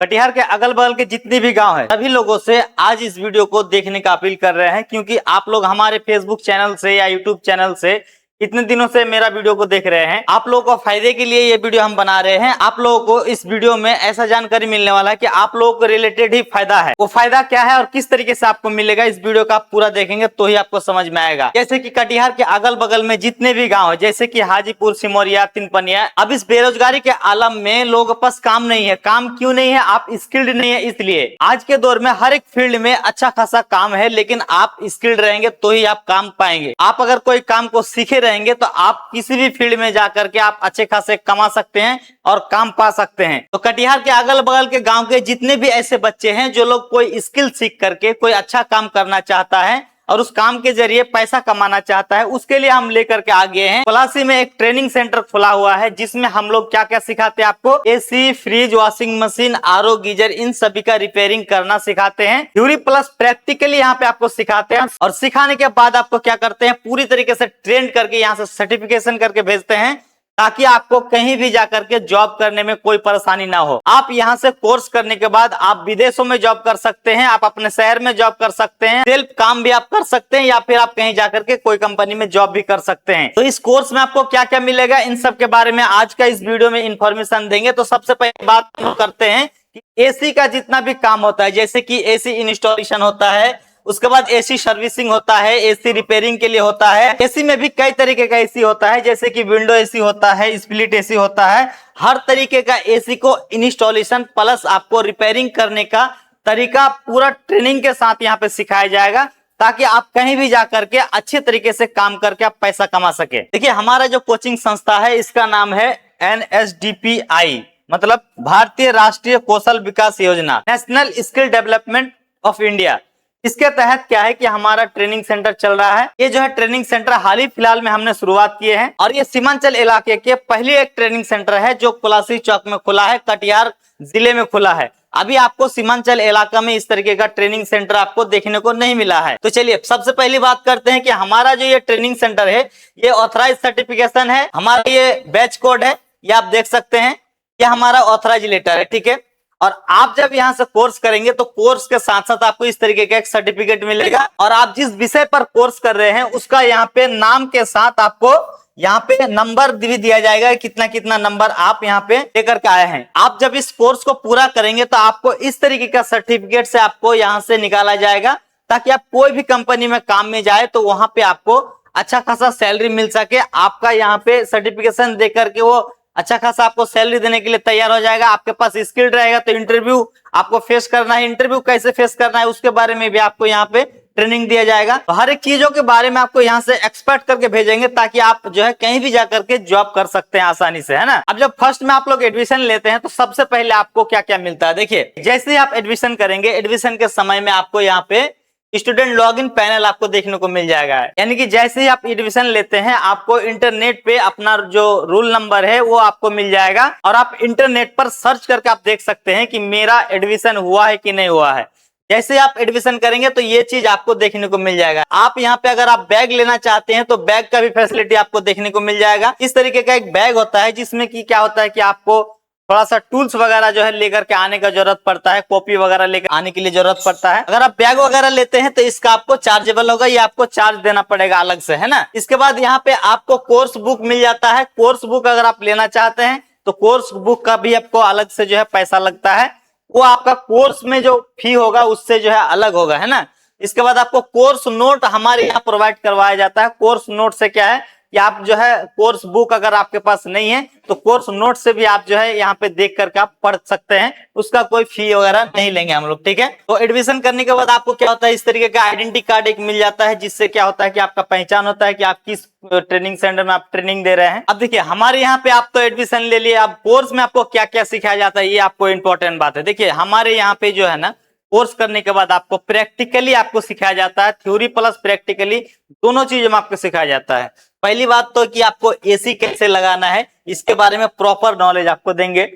कटिहार के अगल बगल के जितने भी गांव हैं सभी लोगों से आज इस वीडियो को देखने का अपील कर रहे हैं, क्योंकि आप लोग हमारे फेसबुक चैनल से या यूट्यूब चैनल से इतने दिनों से मेरा वीडियो को देख रहे हैं। आप लोगों को फायदे के लिए ये वीडियो हम बना रहे हैं। आप लोगों को इस वीडियो में ऐसा जानकारी मिलने वाला है कि आप लोगों को रिलेटेड ही फायदा है। वो फायदा क्या है और किस तरीके से आपको मिलेगा, इस वीडियो का आप पूरा देखेंगे तो ही आपको समझ में आएगा। जैसे कि कटिहार के अगल बगल में जितने भी गाँव है, जैसे कि हाजीपुर, सिमोरिया, तिनपनिया, अब इस बेरोजगारी के आलम में लोगों के पास काम नहीं है। काम क्यों नहीं है? आप स्किल्ड नहीं है। इसलिए आज के दौर में हर एक फील्ड में अच्छा खासा काम है, लेकिन आप स्किल्ड रहेंगे तो ही आप काम पाएंगे। आप अगर कोई काम को सीखे रहेंगे तो आप किसी भी फील्ड में जाकर के आप अच्छे खासे कमा सकते हैं और काम पा सकते हैं। तो कटिहार के अगल बगल के गांव के जितने भी ऐसे बच्चे हैं जो लोग कोई स्किल सीख करके कोई अच्छा काम करना चाहता है और उस काम के जरिए पैसा कमाना चाहता है, उसके लिए हम लेकर के आ गए हैं। पलासी में एक ट्रेनिंग सेंटर खुला हुआ है, जिसमें हम लोग क्या क्या सिखाते हैं आपको। AC, fridge, washing machine, RO, geyser, इन सभी का रिपेयरिंग करना सिखाते हैं। थ्योरी प्लस प्रैक्टिकली यहाँ पे आपको सिखाते हैं और सिखाने के बाद आपको क्या करते हैं, पूरी तरीके से ट्रेन करके यहाँ से सर्टिफिकेशन करके भेजते हैं, ताकि आपको कहीं भी जाकर के जॉब करने में कोई परेशानी ना हो। आप यहाँ से कोर्स करने के बाद आप विदेशों में जॉब कर सकते हैं, आप अपने शहर में जॉब कर सकते हैं, सेल्फ काम भी आप कर सकते हैं, या फिर आप कहीं जाकर के कोई कंपनी में जॉब भी कर सकते हैं। तो इस कोर्स में आपको क्या क्या मिलेगा, इन सब के बारे में आज का इस वीडियो में इंफॉर्मेशन देंगे। तो सबसे पहले बात हम करते हैं कि एसी का जितना भी काम होता है, जैसे कि एसी इंस्टॉलेशन होता है, उसके बाद एसी सर्विसिंग होता है, एसी रिपेयरिंग के लिए होता है। एसी में भी कई तरीके का एसी होता है, जैसे कि विंडो एसी होता है, स्प्लिट एसी होता है। हर तरीके का एसी को इंस्टॉलेशन प्लस आपको रिपेयरिंग करने का तरीका पूरा ट्रेनिंग के साथ यहाँ पे सिखाया जाएगा, ताकि आप कहीं भी जाकर के अच्छे तरीके से काम करके आप पैसा कमा सके। देखिए, हमारा जो कोचिंग संस्था है इसका नाम है NSDPI, मतलब भारतीय राष्ट्रीय कौशल विकास योजना, national skill development of India. इसके तहत क्या है कि हमारा ट्रेनिंग सेंटर चल रहा है। ये जो है ट्रेनिंग सेंटर हाल ही फिलहाल में हमने शुरुआत किए हैं, और ये सीमांचल इलाके के पहले एक ट्रेनिंग सेंटर है जो पलासी चौक में खुला है, कटिहार जिले में खुला है। अभी आपको सीमांचल इलाका में इस तरीके का ट्रेनिंग सेंटर आपको देखने को नहीं मिला है। तो चलिए सबसे पहली बात करते हैं कि हमारा जो ये ट्रेनिंग सेंटर है ये ऑथराइज सर्टिफिकेशन है। हमारा ये बैच कोड है, ये आप देख सकते हैं, ये हमारा ऑथराइज लेटर है, ठीक है। और आप जब यहाँ से कोर्स करेंगे तो कोर्स के साथ साथ आपको इस तरीके का एक सर्टिफिकेट मिलेगा, और आप जिस विषय पर कोर्स कर रहे हैं उसका यहाँ पे नाम के साथ आपको यहाँ पे नंबर भी दिया जाएगा, कितना कितना नंबर आप यहाँ पे लेकर के आए हैं। आप जब इस कोर्स को पूरा करेंगे तो आपको इस तरीके का सर्टिफिकेट से आपको यहाँ से निकाला जाएगा, ताकि आप कोई भी कंपनी में काम में जाए तो वहां पे आपको अच्छा खासा सैलरी मिल सके। आपका यहाँ पे सर्टिफिकेशन दे करके वो अच्छा खासा आपको सैलरी देने के लिए तैयार हो जाएगा। आपके पास स्किल्ड रहेगा तो इंटरव्यू आपको फेस करना है, इंटरव्यू कैसे फेस करना है उसके बारे में भी आपको यहाँ पे ट्रेनिंग दिया जाएगा। तो हर एक चीजों के बारे में आपको यहाँ से एक्सपर्ट करके भेजेंगे, ताकि आप जो है कहीं भी जाकर के जॉब कर सकते हैं आसानी से, है ना। अब जब फर्स्ट में आप लोग एडमिशन लेते हैं तो सबसे पहले आपको क्या क्या मिलता है। देखिए, जैसे ही आप एडमिशन करेंगे, एडमिशन के समय में आपको यहाँ पे स्टूडेंट लॉगिन पैनल आपको देखने को मिल जाएगा। यानी कि जैसे ही आप एडमिशन लेते हैं आपको इंटरनेट पे अपना जो रोल नंबर है वो आपको मिल जाएगा, और आप इंटरनेट पर सर्च करके आप देख सकते हैं कि मेरा एडमिशन हुआ है कि नहीं हुआ है। जैसे आप एडमिशन करेंगे तो ये चीज आपको देखने को मिल जाएगा। आप यहाँ पे अगर आप बैग लेना चाहते हैं तो बैग का भी फैसिलिटी आपको देखने को मिल जाएगा। इस तरीके का एक बैग होता है, जिसमें कि क्या होता है कि आपको थोड़ा सा टूल्स वगैरह जो है लेकर के आने का जरूरत पड़ता है, कॉपी वगैरह लेकर आने के लिए जरूरत पड़ता है। अगर आप बैग वगैरह लेते हैं तो इसका आपको चार्जेबल होगा, ये आपको चार्ज देना पड़ेगा अलग से, है ना। इसके बाद यहाँ पे आपको कोर्स बुक मिल जाता है। कोर्स बुक अगर आप लेना चाहते हैं तो कोर्स बुक का भी आपको अलग से जो है पैसा लगता है, वो आपका कोर्स में जो फी होगा उससे जो है अलग होगा, है ना। इसके बाद आपको कोर्स नोट हमारे यहाँ प्रोवाइड करवाया जाता है। कोर्स नोट से क्या है कि आप जो है कोर्स बुक अगर आपके पास नहीं है तो कोर्स नोट से भी आप जो है यहाँ पे देख करके आप पढ़ सकते हैं, उसका कोई फी वगैरह नहीं लेंगे हम लोग, ठीक है। तो एडमिशन करने के बाद आपको क्या होता है, इस तरीके का आइडेंटिटी कार्ड एक मिल जाता है, जिससे क्या होता है कि आपका पहचान होता है कि आप किस ट्रेनिंग सेंटर में आप ट्रेनिंग दे रहे हैं। अब देखिए, हमारे यहाँ पे आप तो एडमिशन ले लिए, अब कोर्स में आपको क्या क्या सिखाया जाता है ये आपको इंपॉर्टेंट बात है। देखिए, हमारे यहाँ पे जो है ना कोर्स करने के बाद आपको प्रैक्टिकली आपको सिखाया जाता है, थ्योरी प्लस प्रैक्टिकली दोनों चीजों में आपको सिखाया जाता है। पहली बात तो कि आपको एसी कैसे लगाना है इसके बारे में प्रॉपर नॉलेज आपको देंगे।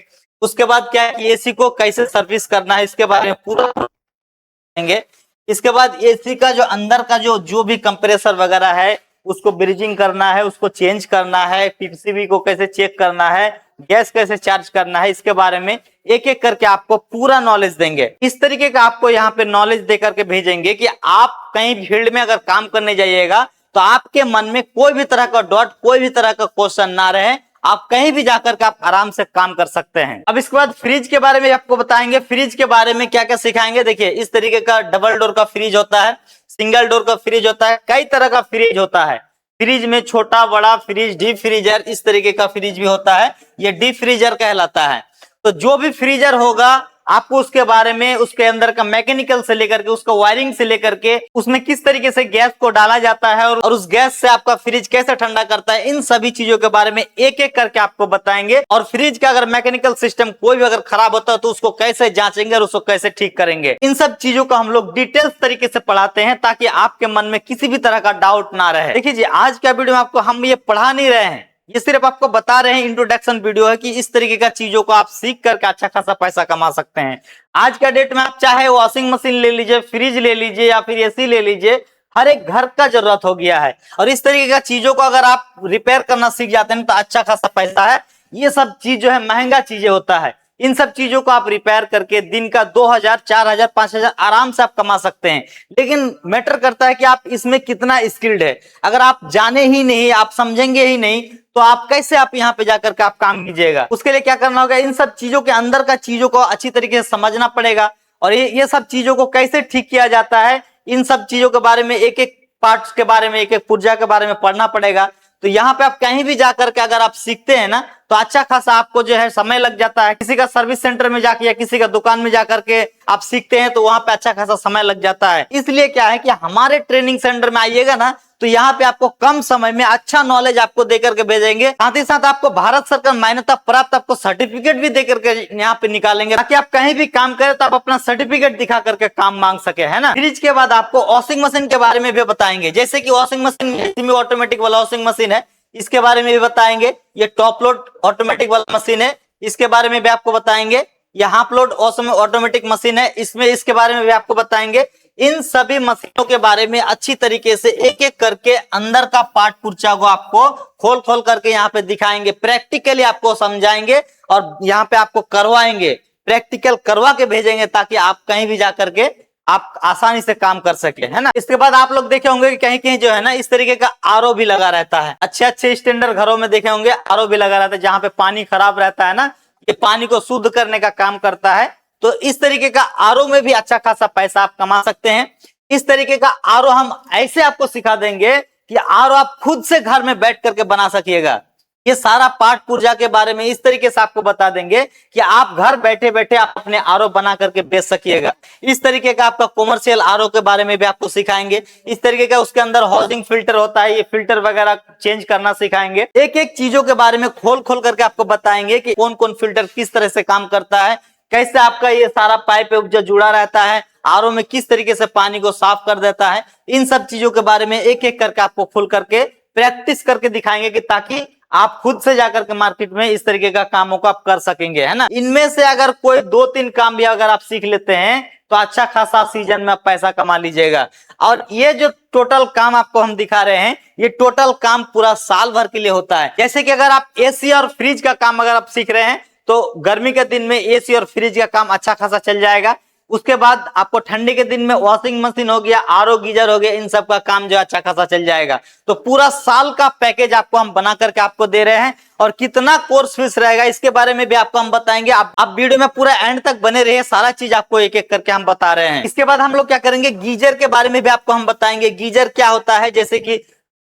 उसके बाद क्या है कि एसी को कैसे सर्विस करना है इसके बारे में पूरा देंगे। इसके बाद एसी का जो अंदर का जो भी कंप्रेसर वगैरह है उसको ब्रीजिंग करना है, उसको चेंज करना है, पीसीबी को कैसे चेक करना है, गैस कैसे चार्ज करना है, इसके बारे में एक एक करके आपको पूरा नॉलेज देंगे। इस तरीके का आपको यहाँ पे नॉलेज दे करके भेजेंगे कि आप कहीं फील्ड में अगर काम करने जाइएगा तो आपके मन में कोई भी तरह का डॉट, कोई भी तरह का क्वेश्चन ना रहे, आप कहीं भी जाकर के आप आराम से काम कर सकते हैं। अब इसके बाद फ्रिज के बारे में आपको बताएंगे। फ्रिज के बारे में क्या क्या सिखाएंगे, देखिए इस तरीके का डबल डोर का फ्रिज होता है, सिंगल डोर का फ्रिज होता है, कई तरह का फ्रिज होता है। फ्रिज में छोटा बड़ा फ्रिज, डीप फ्रीजर, इस तरीके का फ्रिज भी होता है, ये डीप फ्रीजर कहलाता है। तो जो भी फ्रीजर होगा आपको उसके बारे में, उसके अंदर का मैकेनिकल से लेकर के, उसका वायरिंग से लेकर के, उसमें किस तरीके से गैस को डाला जाता है और उस गैस से आपका फ्रिज कैसे ठंडा करता है, इन सभी चीजों के बारे में एक एक करके आपको बताएंगे। और फ्रिज का अगर मैकेनिकल सिस्टम कोई भी अगर खराब होता है तो उसको कैसे जांचेंगे और उसको कैसे ठीक करेंगे, इन सब चीजों को हम लोग डिटेल्स तरीके से पढ़ाते हैं ताकि आपके मन में किसी भी तरह का डाउट ना रहे। देखिए जी, आज का वीडियो में आपको हम ये पढ़ा नहीं रहे हैं, ये सिर्फ आपको बता रहे हैं, इंट्रोडक्शन वीडियो है कि इस तरीके का चीजों को आप सीख करके अच्छा खासा पैसा कमा सकते हैं। आज का डेट में आप चाहे वॉशिंग मशीन ले लीजिए, फ्रिज ले लीजिए या फिर एसी ले लीजिए, हर एक घर का जरूरत हो गया है। और इस तरीके का चीजों को अगर आप रिपेयर करना सीख जाते हैं तो अच्छा खासा पैसा है। ये सब चीज जो है महंगा चीजें होता है, इन सब चीजों को आप रिपेयर करके दिन का 2000, 4000, 5000 आराम से आप कमा सकते हैं। लेकिन मैटर करता है कि आप इसमें कितना स्किल्ड है। अगर आप जाने ही नहीं, आप समझेंगे ही नहीं, तो आप कैसे आप यहाँ पे जाकर के आप काम कीजिएगा। उसके लिए क्या करना होगा, इन सब चीजों के अंदर का चीजों को अच्छी तरीके से समझना पड़ेगा और ये सब चीजों को कैसे ठीक किया जाता है, इन सब चीजों के बारे में, एक एक पार्ट्स के बारे में, एक एक पुर्जा के बारे में पढ़ना पड़ेगा। तो यहाँ पे आप कहीं भी जाकर के अगर आप सीखते हैं ना तो अच्छा खासा आपको जो है समय लग जाता है। किसी का सर्विस सेंटर में जाके या किसी का दुकान में जाकर के आप सीखते हैं तो वहां पे अच्छा खासा समय लग जाता है। इसलिए क्या है कि हमारे ट्रेनिंग सेंटर में आइएगा ना तो यहाँ पे आपको कम समय में अच्छा नॉलेज आपको देकर के भेजेंगे। साथ ही साथ आपको भारत सरकार मान्यता प्राप्त आपको सर्टिफिकेट भी देकर के यहाँ पे निकालेंगे ताकि आप कहीं भी काम करें तो आप अपना सर्टिफिकेट दिखा करके काम मांग सके, है ना। फ्रिज के बाद आपको वॉशिंग मशीन के बारे में भी बताएंगे। जैसे कि वॉशिंग मशीन ऑटोमेटिक वाला वॉशिंग मशीन है, इसके बारे में भी बताएंगे। ये टॉप लोड ऑटोमेटिक वाला मशीन है, इसके बारे में भी आपको बताएंगे। ये हाफ लोड ऑटोमेटिक मशीन है, इसमें इसके बारे में भी आपको बताएंगे। इन सभी मशीनों के बारे में अच्छी तरीके से एक एक करके अंदर का पार्ट पुर्जा को आपको खोल खोल करके यहाँ पे दिखाएंगे, प्रैक्टिकली आपको समझाएंगे और यहाँ पे आपको करवाएंगे, प्रैक्टिकल करवा के भेजेंगे ताकि आप कहीं भी जाकर के आप आसानी से काम कर सके, है ना। इसके बाद आप लोग देखे होंगे कि कहीं कहीं जो है ना इस तरीके का आरओ भी लगा रहता है। अच्छे अच्छे स्टैंडर्ड घरों में देखे होंगे आरओ भी लगा रहता है, जहां पे पानी खराब रहता है ना, ये पानी को शुद्ध करने का काम करता है। तो इस तरीके का आरओ में भी अच्छा खासा पैसा आप कमा सकते हैं। इस तरीके का आरओ हम ऐसे आपको सिखा देंगे कि आरओ आप खुद से घर में बैठ करके बना सकिएगा। ये सारा पार्ट पुर्जा के बारे में इस तरीके से आपको बता देंगे कि आप घर बैठे बैठे आप अपने आरओ बना करके बेच सकिएगा। इस तरीके का आपका कॉमर्शियल आरओ के बारे में भी आपको सिखाएंगे। इस तरीके का उसके अंदर हाउसिंग फिल्टर होता है, ये फिल्टर वगैरह चेंज करना सिखाएंगे। एक एक चीजों के बारे में खोल खोल करके आपको बताएंगे कि कौन कौन फिल्टर किस तरह से काम करता है, कैसे आपका ये सारा पाइप जो जुड़ा रहता है आरओ में किस तरीके से पानी को साफ कर देता है। इन सब चीजों के बारे में एक एक करके आपको खोल करके प्रैक्टिस करके दिखाएंगे कि ताकि आप खुद से जाकर के मार्केट में इस तरीके का कामों को आप कर सकेंगे, है ना। इनमें से अगर कोई 2-3 काम भी अगर आप सीख लेते हैं तो अच्छा खासा सीजन में आप पैसा कमा लीजिएगा। और ये जो टोटल काम आपको हम दिखा रहे हैं, ये टोटल काम पूरा साल भर के लिए होता है। जैसे कि अगर आप एसी और फ्रिज का काम अगर आप सीख रहे हैं तो गर्मी के दिन में एसी और फ्रिज का काम अच्छा खासा चल जाएगा। उसके बाद आपको ठंडी के दिन में वॉशिंग मशीन हो गया, आरओ गीजर हो गया, इन सब का काम जो अच्छा खासा चल जाएगा। तो पूरा साल का पैकेज आपको हम बना करके आपको दे रहे हैं। और कितना कोर्स फीस रहेगा इसके बारे में भी आपको हम बताएंगे। आप वीडियो में पूरा एंड तक बने रहिए, सारा चीज आपको एक एक करके हम बता रहे हैं। इसके बाद हम लोग क्या करेंगे, गीजर के बारे में भी आपको हम बताएंगे। गीजर क्या होता है, जैसे कि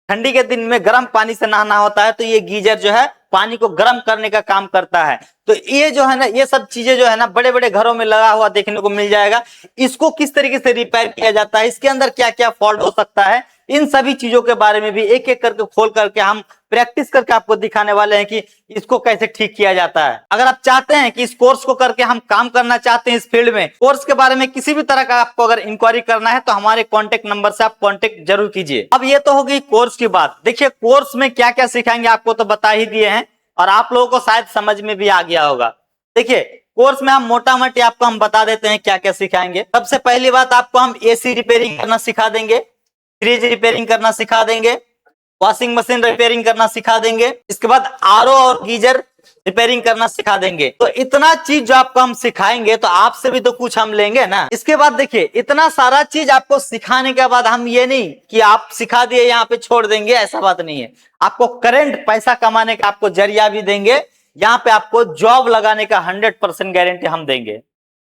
ठंडी के दिन में गर्म पानी से नहाना होता है तो ये गीजर जो है पानी को गर्म करने का काम करता है। तो ये जो है ना, ये सब चीजें जो है ना बड़े बड़े घरों में लगा हुआ देखने को मिल जाएगा। इसको किस तरीके से रिपेयर किया जाता है, इसके अंदर क्या क्या फॉल्ट हो सकता है, इन सभी चीजों के बारे में भी एक एक करके खोल करके हम प्रैक्टिस करके आपको दिखाने वाले हैं कि इसको कैसे ठीक किया जाता है। अगर आप चाहते हैं कि इस कोर्स को करके हम काम करना चाहते हैं इस फील्ड में, कोर्स के बारे में किसी भी तरह का आपको अगर इंक्वायरी करना है तो हमारे कॉन्टेक्ट नंबर से आप कॉन्टेक्ट जरूर कीजिए। अब ये तो हो गई कोर्स की बात। देखिए कोर्स में क्या क्या सिखाएंगे आपको तो बता ही दिए हैं और आप लोगों को शायद समझ में भी आ गया होगा। देखिए कोर्स में हम मोटा मोटी आपको हम बता देते हैं क्या क्या सिखाएंगे। सबसे पहली बात आपको हम एसी रिपेयरिंग करना सिखा देंगे, फ्रिज रिपेयरिंग करना सिखा देंगे, वॉशिंग मशीन रिपेयरिंग करना सिखा देंगे, इसके बाद आरओ और गीजर रिपेयरिंग करना सिखा देंगे। तो इतना चीज जो आपको हम सिखाएंगे तो आपसे भी तो कुछ हम लेंगे ना। इसके बाद देखिए, इतना सारा चीज आपको सिखाने के बाद हम ये नहीं कि आप सिखा दिए यहाँ पे छोड़ देंगे, ऐसा बात नहीं है। आपको करंट पैसा कमाने का आपको जरिया भी देंगे, यहाँ पे आपको जॉब लगाने का 100% गारंटी हम देंगे।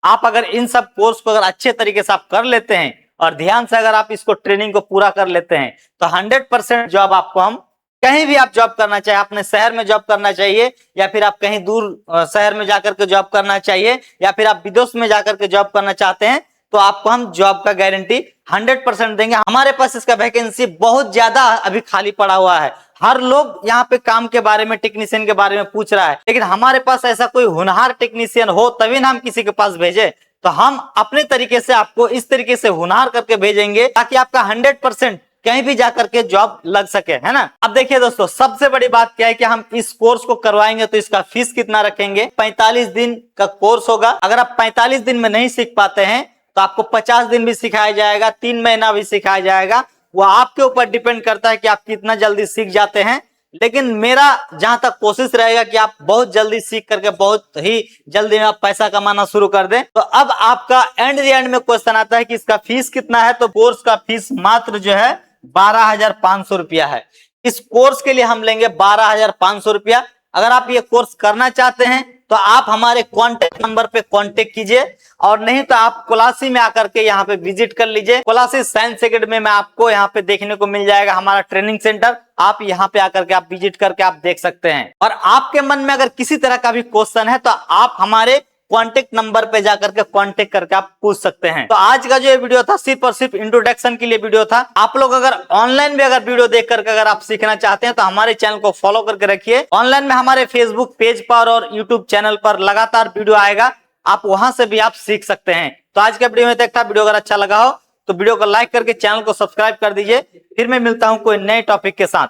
आप अगर इन सब कोर्स को अगर अच्छे तरीके से आप कर लेते हैं और ध्यान से अगर आप इसको ट्रेनिंग को पूरा कर लेते हैं तो 100% जॉब आपको हम, कहीं भी आप जॉब करना चाहिए, अपने शहर में जॉब करना चाहिए या फिर आप कहीं दूर शहर में जाकर के जॉब करना चाहिए या फिर आप विदेश में जाकर के जॉब करना चाहते हैं तो आपको हम जॉब का गारंटी 100% देंगे। हमारे पास इसका वैकेंसी बहुत ज्यादा अभी खाली पड़ा हुआ है। हर लोग यहाँ पे काम के बारे में, टेक्नीशियन के बारे में पूछ रहा है, लेकिन हमारे पास ऐसा कोई होनहार टेक्नीशियन हो तभी ना हम किसी के पास भेजे। तो हम अपने तरीके से आपको इस तरीके से होनहार करके भेजेंगे ताकि आपका 100% कहीं भी जाकर के जॉब लग सके, है ना। अब देखिए दोस्तों, सबसे बड़ी बात क्या है कि हम इस कोर्स को करवाएंगे तो इसका फीस कितना रखेंगे। 45 दिन का कोर्स होगा। अगर आप 45 दिन में नहीं सीख पाते हैं तो आपको 50 दिन भी सिखाया जाएगा, 3 महीना भी सिखाया जाएगा। वो आपके ऊपर डिपेंड करता है कि आप कितना जल्दी सीख जाते हैं। लेकिन मेरा जहां तक कोशिश रहेगा कि आप बहुत जल्दी सीख करके बहुत ही जल्दी में आप पैसा कमाना शुरू कर दें। तो अब आपका एंड में क्वेश्चन आता है कि इसका फीस कितना है। तो कोर्स का फीस मात्र जो है 12,500 रुपया है। इस कोर्स के लिए हम लेंगे 12,500 रुपया। अगर आप ये कोर्स करना चाहते हैं तो आप हमारे कांटेक्ट नंबर पे कांटेक्ट कीजिए, और नहीं तो आप कोलासी में आकर के यहाँ पे विजिट कर लीजिए। कोलासी साइंस एकेडमी में आपको यहाँ पे देखने को मिल जाएगा हमारा ट्रेनिंग सेंटर। आप यहाँ पे आकर के आप विजिट करके आप देख सकते हैं। और आपके मन में अगर किसी तरह का भी क्वेश्चन है तो आप हमारे कांटेक्ट नंबर पे जाकर के कांटेक्ट करके आप पूछ सकते हैं। तो आज का जो ये वीडियो था सिर्फ और सिर्फ इंट्रोडक्शन के लिए वीडियो था। आप लोग अगर ऑनलाइन में अगर वीडियो देख करके अगर आप सीखना चाहते हैं तो हमारे चैनल को फॉलो करके रखिए। ऑनलाइन में हमारे फेसबुक पेज पर और यूट्यूब चैनल पर लगातार वीडियो आएगा, आप वहां से भी आप सीख सकते हैं। तो आज के वीडियो में तक था। वीडियो अगर अच्छा लगा हो तो वीडियो को लाइक करके चैनल को सब्सक्राइब कर दीजिए। फिर मैं मिलता हूं कोई नए टॉपिक के साथ।